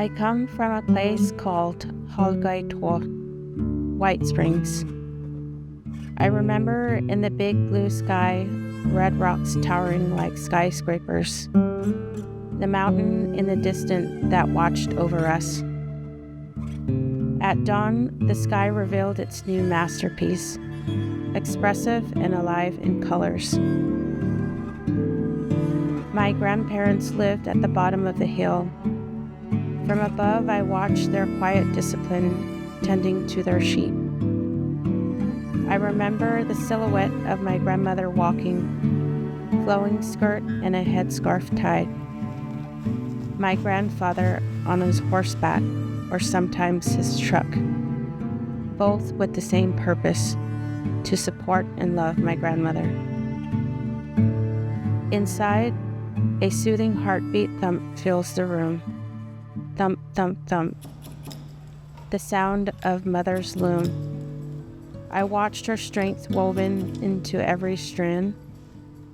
I come from a place called Holgaitwa, White Springs. I remember in the big blue sky, red rocks towering like skyscrapers, the mountain in the distance that watched over us. At dawn, the sky revealed its new masterpiece, expressive and alive in colors. My grandparents lived at the bottom of the hill. From above, I watched their quiet discipline tending to their sheep. I remember the silhouette of my grandmother walking, flowing skirt and a headscarf tied. My grandfather on his horseback, or sometimes his truck, both with the same purpose, to support and love my grandmother. Inside, a soothing heartbeat thump fills the room. Thump, thump, thump. The sound of mother's loom. I watched her strength woven into every strand.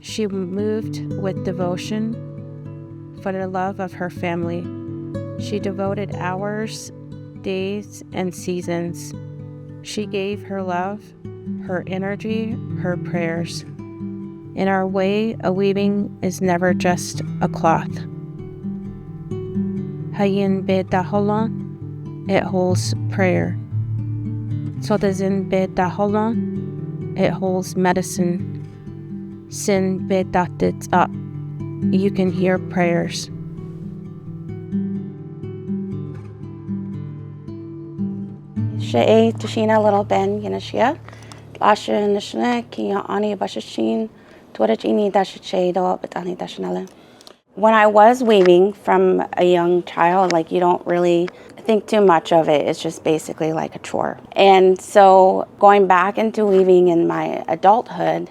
She moved with devotion for the love of her family. She devoted hours, days, and seasons. She gave her love, her energy, her prayers. In our way, a weaving is never just a cloth. Hayin be daholon, it holds prayer. Sodazin be daholon, it holds medicine. Sin be datit up, you can hear prayers. She'e Tasheena Little Ben Yanashia, Lasha Nishna, Kia Ani Bashashin, Twadachini Dashache, Batani Dashanella. When I was weaving from a young child, you don't really think too much of it. It's just basically like a chore. And so going back into weaving in my adulthood,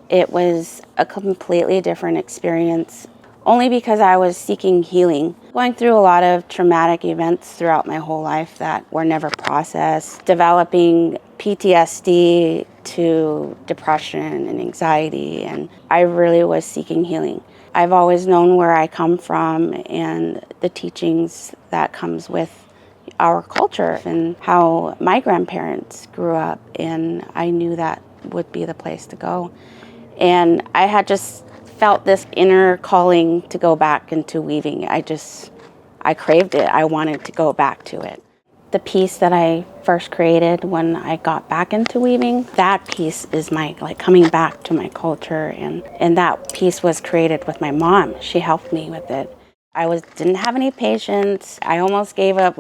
it was a completely different experience, only because I was seeking healing. Going through a lot of traumatic events throughout my whole life that were never processed, developing PTSD to depression and anxiety, and I really was seeking healing. I've always known where I come from and the teachings that comes with our culture and how my grandparents grew up, and I knew that would be the place to go. And I had just felt this inner calling to go back into weaving. I craved it. I wanted to go back to it. The piece that I first created when I got back into weaving, that piece is my coming back to my culture, and that piece was created with my mom. She helped me with it. I didn't have any patience. I almost gave up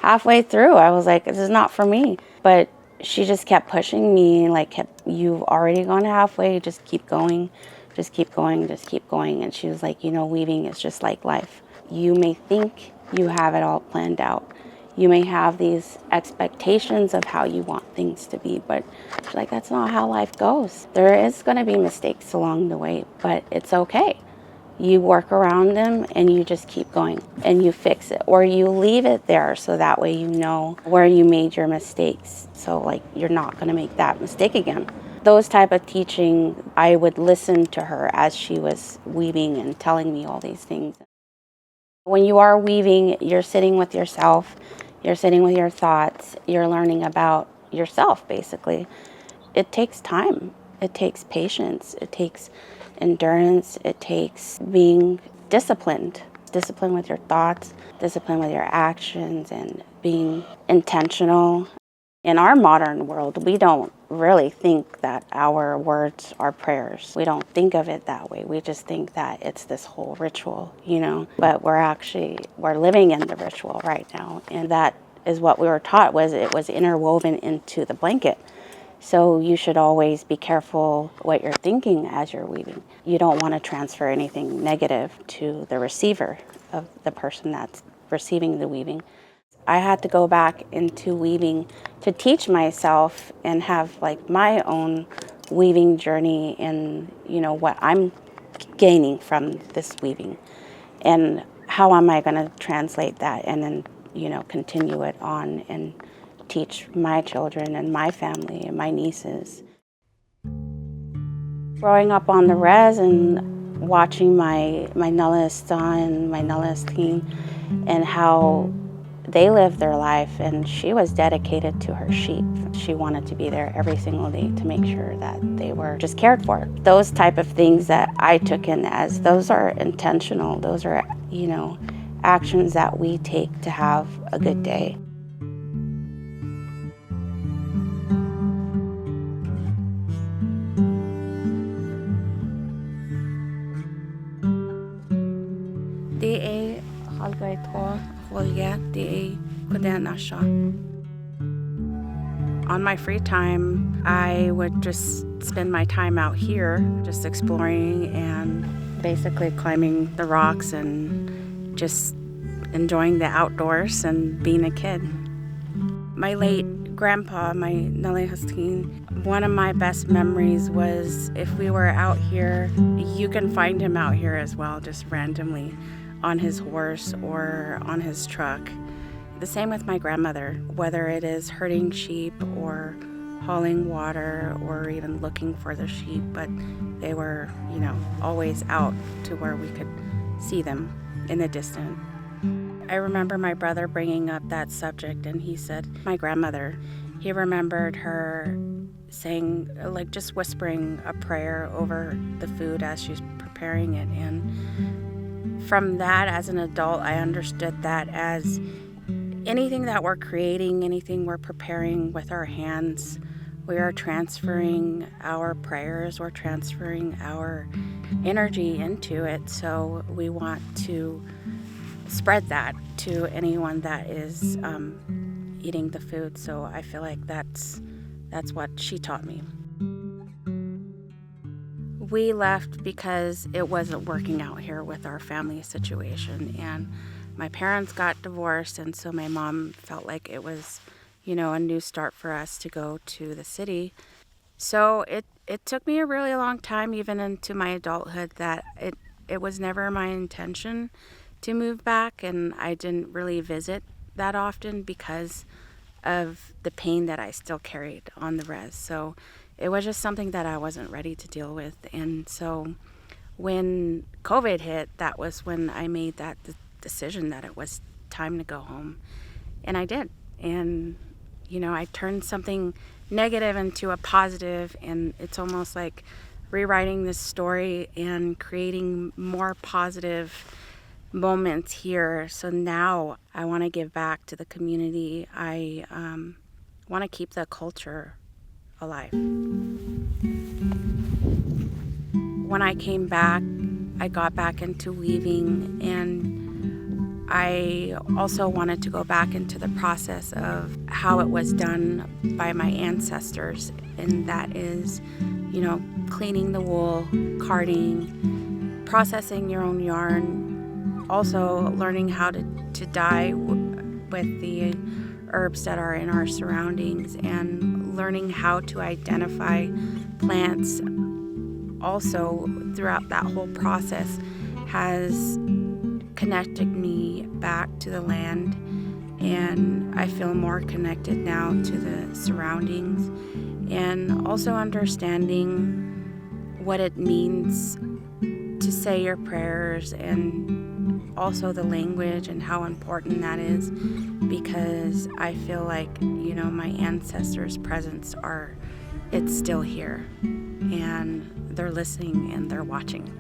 halfway through. I was like, this is not for me. But she just kept pushing me, you've already gone halfway, just keep going, just keep going, just keep going. And she was like, weaving is just like life. You may think you have it all planned out. You may have these expectations of how you want things to be, but she's like, that's not how life goes. There is going to be mistakes along the way, but it's okay. You work around them and you just keep going and you fix it, or you leave it there so that way you know where you made your mistakes. So you're not going to make that mistake again. Those type of teaching, I would listen to her as she was weaving and telling me all these things. When you are weaving, you're sitting with yourself, you're sitting with your thoughts, you're learning about yourself, basically. It takes time, it takes patience, it takes endurance, it takes being disciplined with your thoughts, disciplined with your actions, and being intentional. In our modern world, we don't really think that our words are prayers. We don't think of it that way. We just think that it's this whole ritual, But we're living in the ritual right now. And that is what we were taught, it was interwoven into the blanket. So you should always be careful what you're thinking as you're weaving. You don't want to transfer anything negative to the receiver of the person that's receiving the weaving. I had to go back into weaving to teach myself and have my own weaving journey and what I'm gaining from this weaving, and how am I going to translate that and then continue it on and teach my children and my family and my nieces. Growing up on the res and watching my Nella son, my Nella team, and how they lived their life, and she was dedicated to her sheep. She wanted to be there every single day to make sure that they were just cared for. Those type of things that I took in as those are intentional. Those are, actions that we take to have a good day. On my free time, I would just spend my time out here, just exploring and basically climbing the rocks and just enjoying the outdoors and being a kid. My late grandpa, my Nale Hustin, one of my best memories was if we were out here, you can find him out here as well, just randomly on his horse or on his truck. The same with my grandmother, whether it is herding sheep or hauling water or even looking for the sheep, but they were, always out to where we could see them in the distance. I remember my brother bringing up that subject, and he said, my grandmother, he remembered her saying, just whispering a prayer over the food as she's preparing it. And from that, as an adult, I understood that as anything that we're creating, anything we're preparing with our hands, we are transferring our prayers, we're transferring our energy into it. So we want to spread that to anyone that is eating the food. So I feel like that's what she taught me. We left because it wasn't working out here with our family situation, and my parents got divorced, and so my mom felt like it was, a new start for us to go to the city. So it took me a really long time, even into my adulthood, that it was never my intention to move back, and I didn't really visit that often because of the pain that I still carried on the res. So it was just something that I wasn't ready to deal with. And so when COVID hit, that was when I made that decision that it was time to go home. And I did. And, I turned something negative into a positive, and it's almost like rewriting this story and creating more positive moments here. So now I want to give back to the community. I want to keep the culture alive. When I came back, I got back into weaving, and I also wanted to go back into the process of how it was done by my ancestors, and that is, cleaning the wool, carding, processing your own yarn, also learning how to dye with the herbs that are in our surroundings, and learning how to identify plants. Also, throughout that whole process has connected me back to the land, and I feel more connected now to the surroundings, and also understanding what it means to say your prayers, and also the language and how important that is, because I feel like, my ancestors' presence it's still here, and they're listening and they're watching.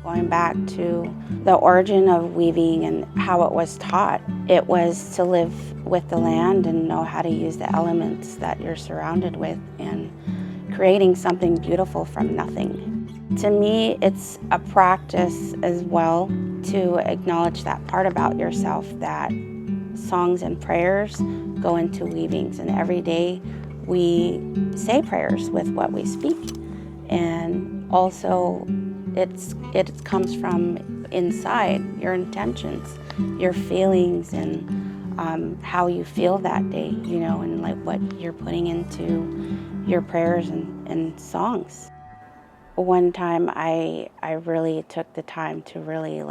Going back to the origin of weaving and how it was taught, it was to live with the land and know how to use the elements that you're surrounded with, and creating something beautiful from nothing. To me, it's a practice as well to acknowledge that part about yourself, that songs and prayers go into weavings, and every day we say prayers with what we speak. And also it comes from inside, your intentions, your feelings, and how you feel that day, and like what you're putting into your prayers and songs. One time I really took the time to really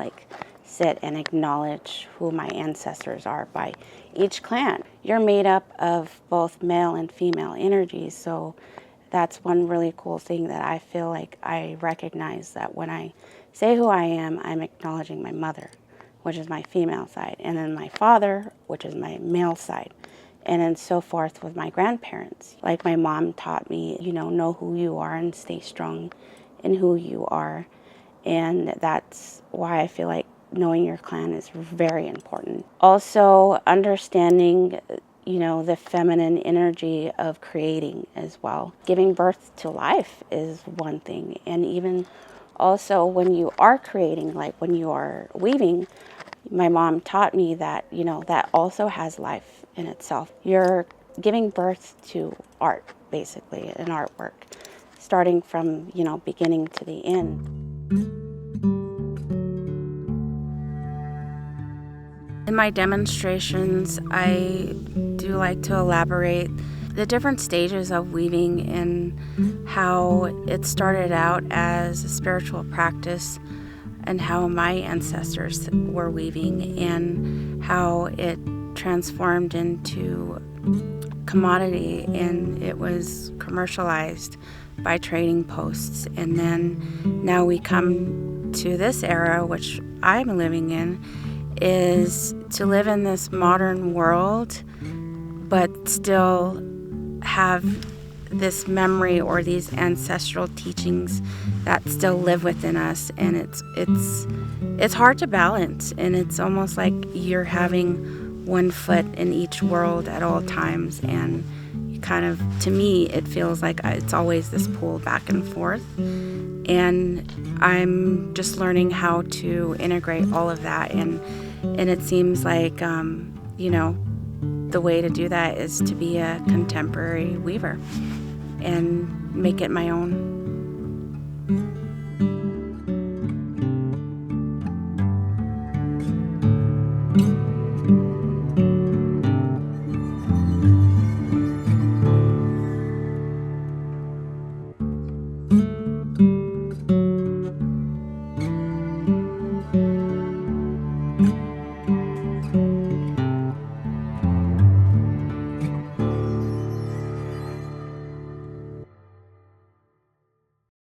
sit and acknowledge who my ancestors are by each clan. You're made up of both male and female energies, so that's one really cool thing that I feel like I recognize, that when I say who I am, I'm acknowledging my mother, which is my female side, and then my father, which is my male side, and then so forth with my grandparents. Like my mom taught me, know who you are and stay strong in who you are. And that's why I feel like knowing your clan is very important. Also, understanding, the feminine energy of creating as well. Giving birth to life is one thing. And even also when you are creating, like when you are weaving, my mom taught me that, that also has life in itself. You're giving birth to art, basically, an artwork, starting from, beginning to the end. In my demonstrations, I do like to elaborate the different stages of weaving and how it started out as a spiritual practice and how my ancestors were weaving and how it transformed into commodity and it was commercialized by trading posts. And then now we come to this era, which I'm living in, is to live in this modern world but still have this memory or these ancestral teachings that still live within us. And it's hard to balance, and it's almost like you're having one foot in each world at all times, and you kind of, to me, it feels like it's always this pull back and forth. And I'm just learning how to integrate all of that, and it seems like the way to do that is to be a contemporary weaver and make it my own.